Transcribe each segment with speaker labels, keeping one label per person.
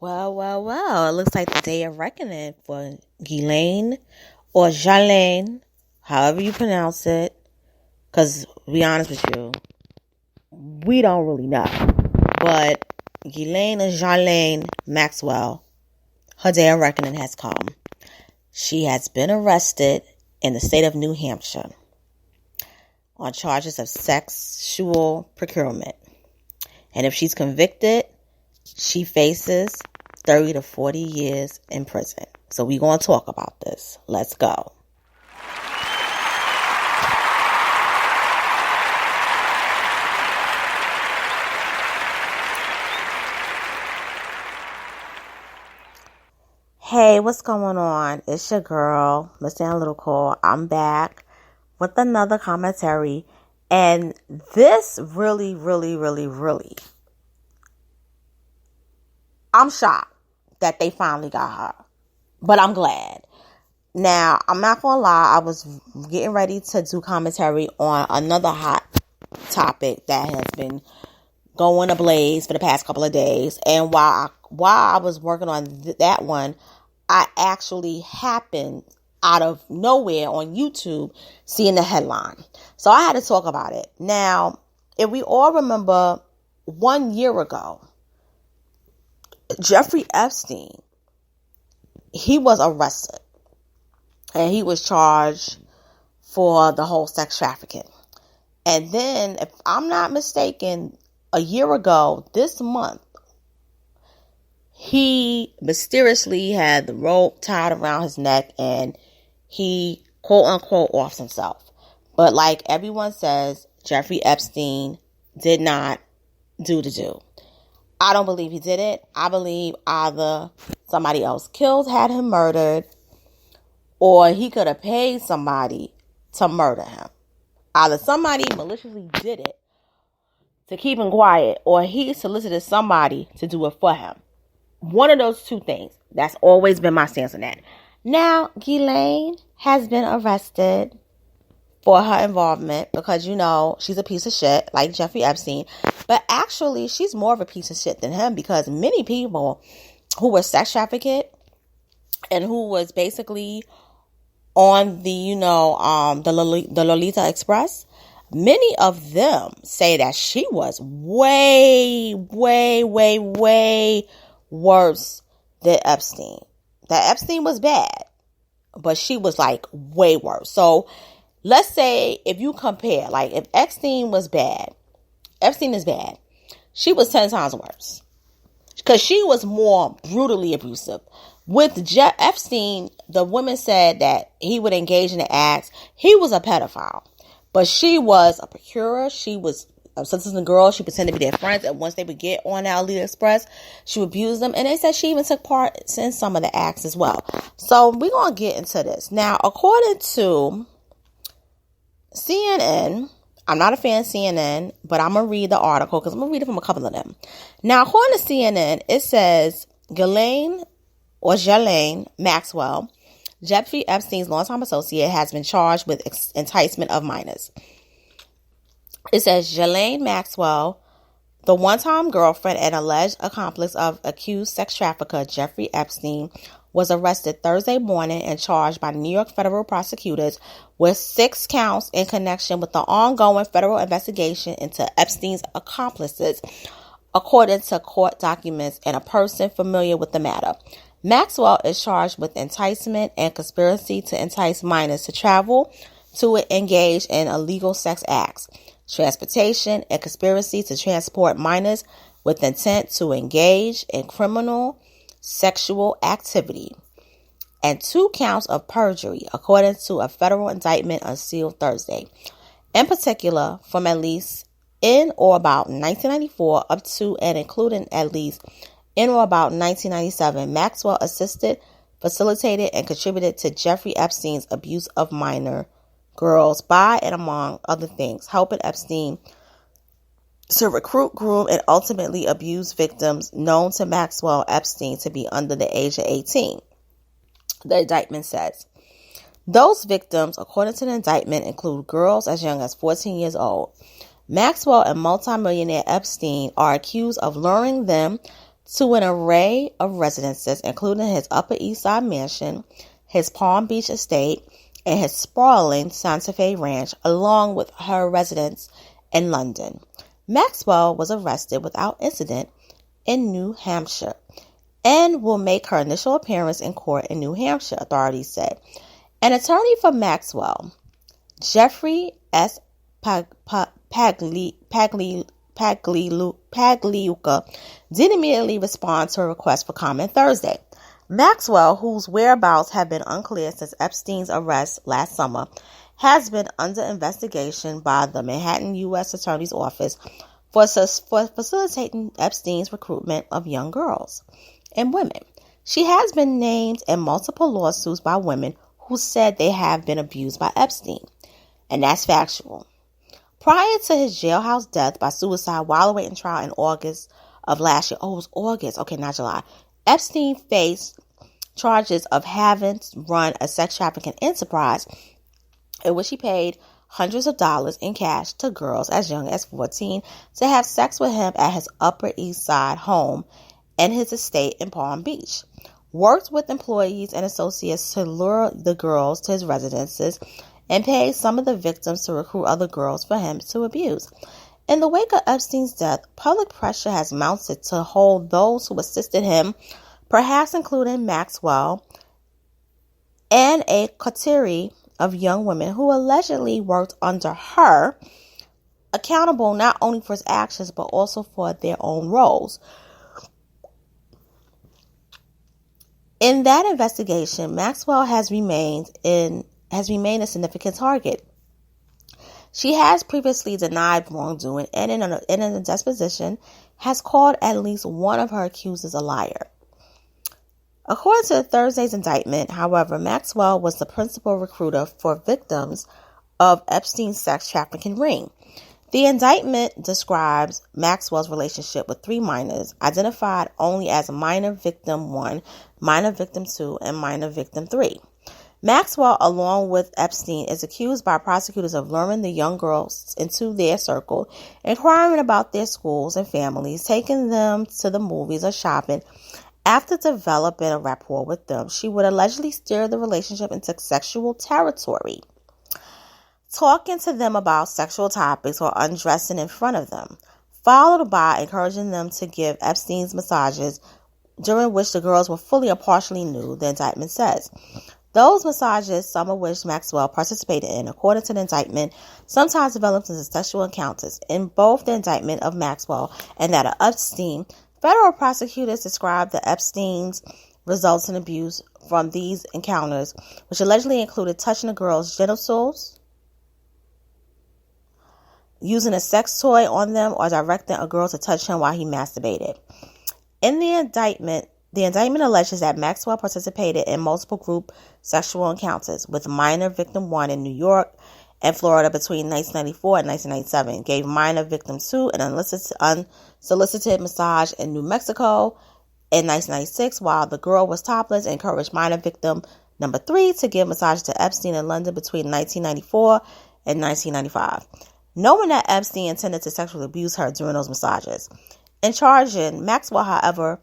Speaker 1: Well. It looks like the day of reckoning for Ghislaine or Jalaine, however you pronounce it. Because, to be honest with you, we don't really know. But Ghislaine or Ghislaine Maxwell, her day of reckoning has come. She has been arrested in the state of New Hampshire on charges of sexual procurement. And if she's convicted, she faces 30 to 40 years in prison. So we're going to talk about this. Let's go. Hey, what's going on? It's your girl, Miss Analytical. I'm back with another commentary. And this really, I'm shocked that they finally got her. But I'm glad. Now, I'm not going to lie. I was getting ready to do commentary on another hot topic that has been going ablaze for the past couple of days. And while I was working on that one, I actually happened out of nowhere on YouTube seeing the headline. So I had to talk about it. Now, if we all remember 1 year ago, Jeffrey Epstein, he was arrested and he was charged for the whole sex trafficking. And then, if I'm not mistaken, a year ago, this month, he mysteriously had the rope tied around his neck and he, quote unquote, offs himself. But like everyone says, Jeffrey Epstein did not do the do. I don't believe he did it. I believe either somebody else had him murdered, or he could have paid somebody to murder him. Either somebody maliciously did it to keep him quiet, or he solicited somebody to do it for him. One of those two things. That's always been my stance on that. Now, Ghislaine has been arrested for her involvement because, you know, she's a piece of shit like Jeffrey Epstein. But actually, she's more of a piece of shit than him because many people who were sex trafficked and who was basically on the, the Lolita Express, many of them say that she was way worse than Epstein. That Epstein was bad, but she was like way worse. So let's say if you compare, like if Epstein is bad, she was 10 times worse because she was more brutally abusive. With Epstein, the women said that he would engage in the acts. He was a pedophile, but she was a procurer. She was a citizen girl. She pretended to be their friends, and once they would get on our Lolita Express, she would abuse them. And they said she even took part in some of the acts as well. So we're gonna get into this now. According to CNN, I'm not a fan of CNN, but I'm gonna read the article because I'm gonna read it from a couple of them. Now, according to CNN, it says Ghislaine or Ghislaine Maxwell, Jeffrey Epstein's longtime associate, has been charged with enticement of minors. It says Ghislaine Maxwell, the one-time girlfriend and alleged accomplice of accused sex trafficker Jeffrey Epstein, was arrested Thursday morning and charged by New York federal prosecutors with 6 counts in connection with the ongoing federal investigation into Epstein's accomplices, according to court documents and a person familiar with the matter. Maxwell is charged with enticement and conspiracy to entice minors to travel to engage in illegal sex acts, transportation, and conspiracy to transport minors with intent to engage in criminal sexual activity, and 2 counts of perjury, according to a federal indictment unsealed Thursday. In particular, from at least in or about 1994 up to and including at least in or about 1997, Maxwell assisted, facilitated, and contributed to Jeffrey Epstein's abuse of minor girls by, and among other things, helping Epstein to recruit, groom, and ultimately abuse victims known to Maxwell Epstein to be under the age of 18. The indictment says, those victims, according to the indictment, include girls as young as 14 years old. Maxwell and multimillionaire Epstein are accused of luring them to an array of residences, including his Upper East Side mansion, his Palm Beach estate, and his sprawling Santa Fe ranch, along with her residence in London. Maxwell was arrested without incident in New Hampshire and will make her initial appearance in court in New Hampshire, authorities said. An attorney for Maxwell, Jeffrey S. Pagliuca, did immediately respond to a request for comment Thursday. Maxwell, whose whereabouts have been unclear since Epstein's arrest last summer, has been under investigation by the Manhattan U.S. Attorney's Office for facilitating Epstein's recruitment of young girls and women. She has been named in multiple lawsuits by women who said they have been abused by Epstein, and that's factual. Prior to his jailhouse death by suicide while awaiting trial in August of last year, it was August, okay, not July, Epstein faced charges of having run a sex trafficking enterprise in which he paid hundreds of dollars in cash to girls as young as 14 to have sex with him at his Upper East Side home and his estate in Palm Beach. Worked with employees and associates to lure the girls to his residences and paid some of the victims to recruit other girls for him to abuse. In the wake of Epstein's death, public pressure has mounted to hold those who assisted him, perhaps including Maxwell, and a coterie of young women who allegedly worked under her, accountable not only for his actions but also for their own roles. In that investigation, Maxwell has remained a significant target. She has previously denied wrongdoing and in a deposition has called at least one of her accusers a liar. According to Thursday's indictment, however, Maxwell was the principal recruiter for victims of Epstein's sex trafficking ring. The indictment describes Maxwell's relationship with 3 minors, identified only as minor victim 1, minor victim 2, and minor victim 3. Maxwell, along with Epstein, is accused by prosecutors of luring the young girls into their circle, inquiring about their schools and families, taking them to the movies or shopping. After developing a rapport with them, she would allegedly steer the relationship into sexual territory, talking to them about sexual topics or undressing in front of them, followed by encouraging them to give Epstein's massages, during which the girls were fully or partially nude, the indictment says. Those massages, some of which Maxwell participated in, according to the indictment, sometimes developed into sexual encounters. In both the indictment of Maxwell and that of Epstein, federal prosecutors described the Epstein's results in abuse from these encounters, which allegedly included touching the girl's genitals, using a sex toy on them, or directing a girl to touch him while he masturbated. In the indictment alleges that Maxwell participated in multiple group sexual encounters with minor victim 1 in New York and Florida between 1994 and 1997, gave minor victim 2 an unsolicited massage in New Mexico in 1996 while the girl was topless, and encouraged minor victim number 3 to give massages to Epstein in London between 1994 and 1995. Knowing that Epstein intended to sexually abuse her during those massages. In charging Maxwell, however,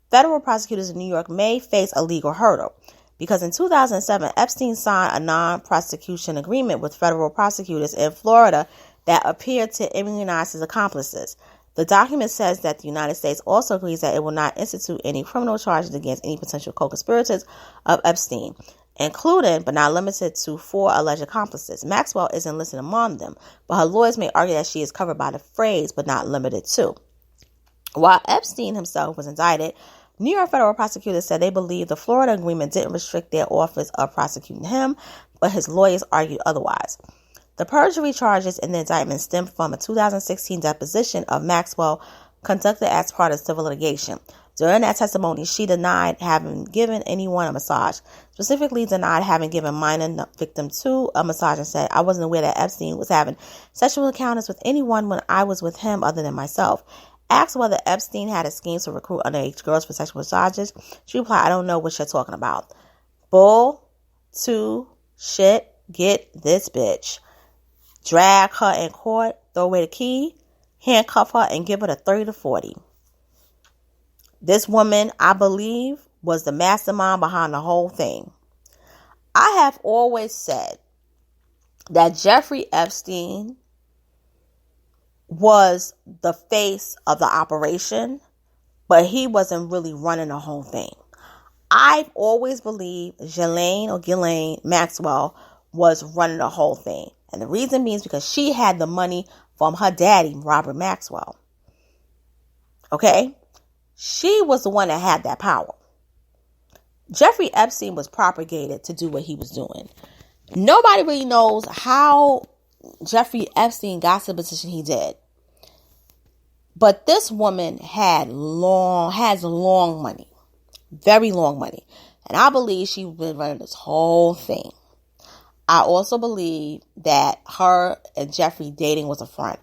Speaker 1: federal prosecutors in New York may face a legal hurdle because in 2007, Epstein signed a non-prosecution agreement with federal prosecutors in Florida that appeared to immunize his accomplices. The document says that the United States also agrees that it will not institute any criminal charges against any potential co-conspirators of Epstein, including but not limited to 4 alleged accomplices. Maxwell isn't listed among them, but her lawyers may argue that she is covered by the phrase but not limited to. While Epstein himself was indicted, New York federal prosecutors said they believe the Florida agreement didn't restrict their office of prosecuting him, but his lawyers argued otherwise. The perjury charges in the indictment stem from a 2016 deposition of Maxwell conducted as part of civil litigation. During that testimony, she denied having given anyone a massage, specifically denied having given minor victim 2 a massage, and said, "I wasn't aware that Epstein was having sexual encounters with anyone when I was with him other than myself." Asked whether Epstein had a scheme to recruit underage girls for sexual massages, she replied, "I don't know what you're talking about." Bull, to shit, get this bitch. Drag her in court, throw away the key, handcuff her, and give her the 30 to 40. This woman, I believe, was the mastermind behind the whole thing. I have always said that Jeffrey Epstein was the face of the operation, but he wasn't really running the whole thing. I've always believed Ghislaine Maxwell was running the whole thing. And the reason being is because she had the money from her daddy, Robert Maxwell. Okay? She was the one that had that power. Jeffrey Epstein was propagated to do what he was doing. Nobody really knows how Jeffrey Epstein got to the position he did. But this woman has long money. Very long money. And I believe she's been running this whole thing. I also believe that her and Jeffrey dating was a front.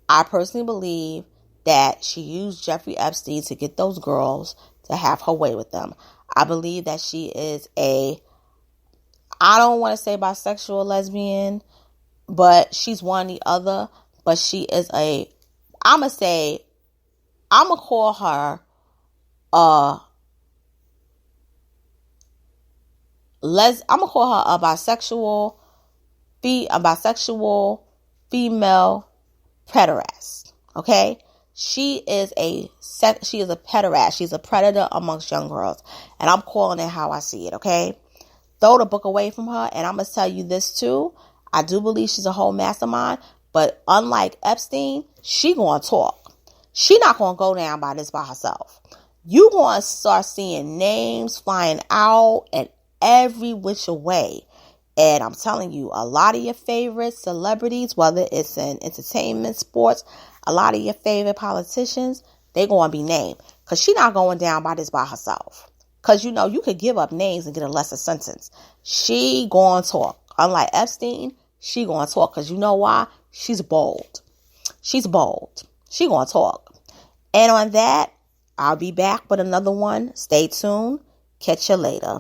Speaker 1: I personally believe that she used Jeffrey Epstein to get those girls to have her way with them. I believe that she is I don't want to say bisexual lesbian, but she's one or the other. But she is I'm going to call her a bisexual female pederast. Okay? She is a pederast. She's a predator amongst young girls. And I'm calling it how I see it, okay? Throw the book away from her. And I'm going to tell you this too. I do believe she's a whole mastermind. But unlike Epstein, she going to talk. She not going to go down by this by herself. You going to start seeing names flying out and every which way. And I'm telling you, a lot of your favorite celebrities, whether it's in entertainment, sports, a lot of your favorite politicians, they going to be named. Because she not going down by this by herself. Because, you could give up names and get a lesser sentence. She going to talk. Unlike Epstein, she going to talk. Because you know why? She's bold. She going to talk. And on that, I'll be back with another one. Stay tuned. Catch you later.